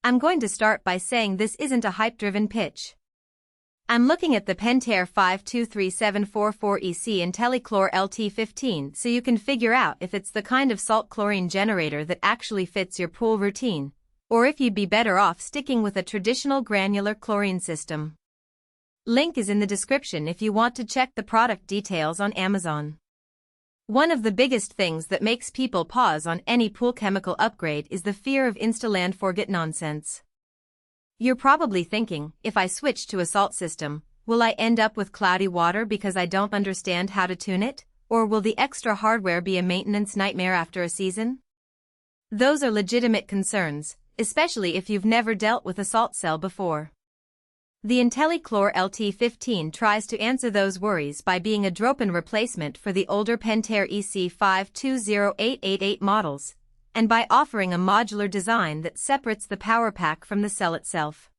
I'm going to start by saying this isn't a hype-driven pitch. I'm looking at the Pentair 523744EC IntelliChlor LT15 so you can figure out if it's the kind of salt chlorine generator that actually fits your pool routine, or if you'd be better off sticking with a traditional granular chlorine system. Link is in the description if you want to check the product details on Amazon. One of the biggest things that makes people pause on any pool chemical upgrade is the fear of insta-land forget nonsense. You're probably thinking, if I switch to a salt system, will I end up with cloudy water because I don't understand how to tune it, or will the extra hardware be a maintenance nightmare after a season? Those are legitimate concerns, especially if you've never dealt with a salt cell before. The IntelliChlor LT15 tries to answer those worries by being a drop-in replacement for the older Pentair EC520888 models, and by offering a modular design that separates the power pack from the cell itself.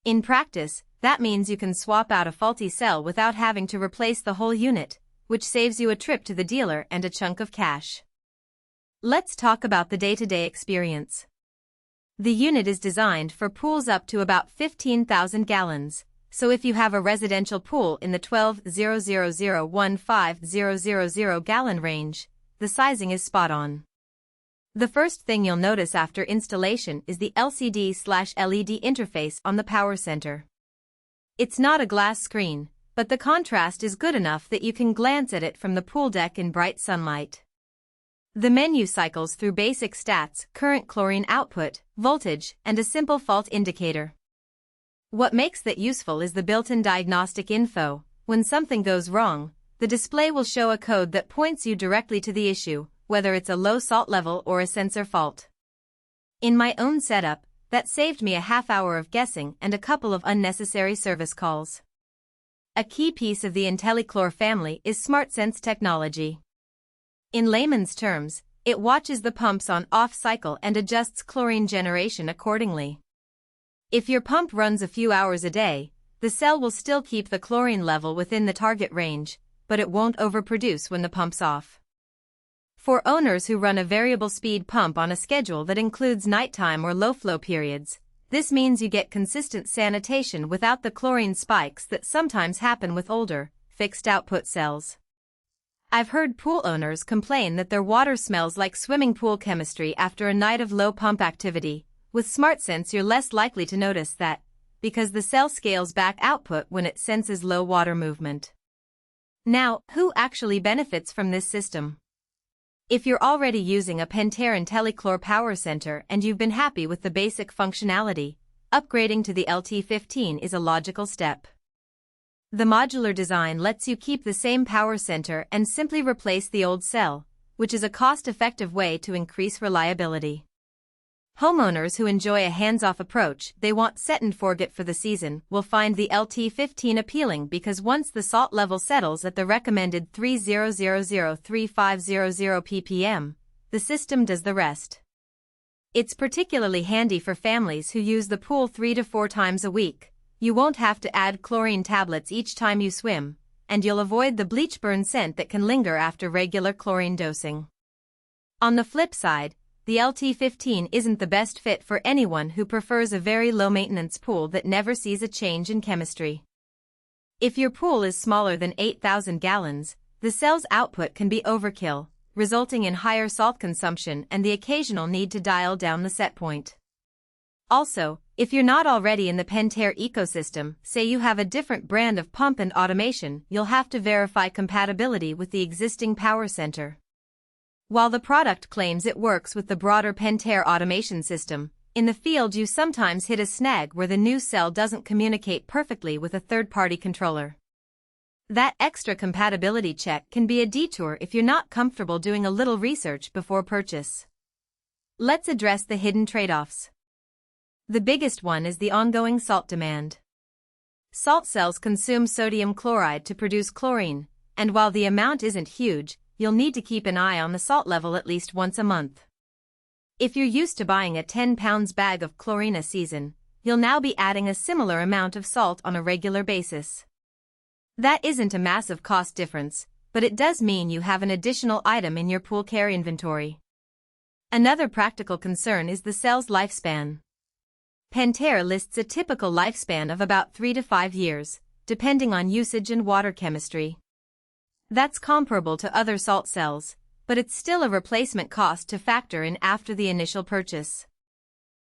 In practice, that means you can swap out a faulty cell without having to replace the whole unit, which saves you a trip to the dealer and a chunk of cash. Let's talk about the day-to-day experience. The unit is designed for pools up to about 15,000 gallons, so if you have a residential pool in the 12,000-15,000 gallon range, the sizing is spot on. The first thing you'll notice after installation is the LCD/LED interface on the power center. It's not a glass screen, but the contrast is good enough that you can glance at it from the pool deck in bright sunlight. The menu cycles through basic stats, current chlorine output, voltage, and a simple fault indicator. What makes that useful is the built-in diagnostic info. When something goes wrong, the display will show a code that points you directly to the issue, whether it's a low salt level or a sensor fault. In my own setup, that saved me a half hour of guessing and a couple of unnecessary service calls. A key piece of the IntelliChlor family is SmartSense technology. In layman's terms, it watches the pump's on-off cycle and adjusts chlorine generation accordingly. If your pump runs a few hours a day, the cell will still keep the chlorine level within the target range, but it won't overproduce when the pump's off. For owners who run a variable speed pump on a schedule that includes nighttime or low-flow periods, this means you get consistent sanitation without the chlorine spikes that sometimes happen with older, fixed-output cells. I've heard pool owners complain that their water smells like swimming pool chemistry after a night of low pump activity. With SmartSense you're less likely to notice that, because the cell scales back output when it senses low water movement. Now, who actually benefits from this system? If you're already using a Pentair IntelliChlor Power Center and you've been happy with the basic functionality, upgrading to the LT15 is a logical step. The modular design lets you keep the same power center and simply replace the old cell, which is a cost-effective way to increase reliability. Homeowners who enjoy a hands-off approach, they want set and forget for the season, will find the LT15 appealing because once the salt level settles at the recommended 3000-3500 ppm, the system does the rest. It's particularly handy for families who use the pool 3 to 4 times a week. You won't have to add chlorine tablets each time you swim, and you'll avoid the bleach burn scent that can linger after regular chlorine dosing. On the flip side, the LT15 isn't the best fit for anyone who prefers a very low-maintenance pool that never sees a change in chemistry. If your pool is smaller than 8,000 gallons, the cell's output can be overkill, resulting in higher salt consumption and the occasional need to dial down the set point. Also, if you're not already in the Pentair ecosystem, say you have a different brand of pump and automation, you'll have to verify compatibility with the existing power center. While the product claims it works with the broader Pentair automation system, in the field you sometimes hit a snag where the new cell doesn't communicate perfectly with a third-party controller. That extra compatibility check can be a detour if you're not comfortable doing a little research before purchase. Let's address the hidden trade-offs. The biggest one is the ongoing salt demand. Salt cells consume sodium chloride to produce chlorine, and while the amount isn't huge, you'll need to keep an eye on the salt level at least once a month. If you're used to buying a 10-pound bag of chlorine a season, you'll now be adding a similar amount of salt on a regular basis. That isn't a massive cost difference, but it does mean you have an additional item in your pool care inventory. Another practical concern is the cell's lifespan. Pentair lists a typical lifespan of about 3 to 5 years, depending on usage and water chemistry. That's comparable to other salt cells, but it's still a replacement cost to factor in after the initial purchase.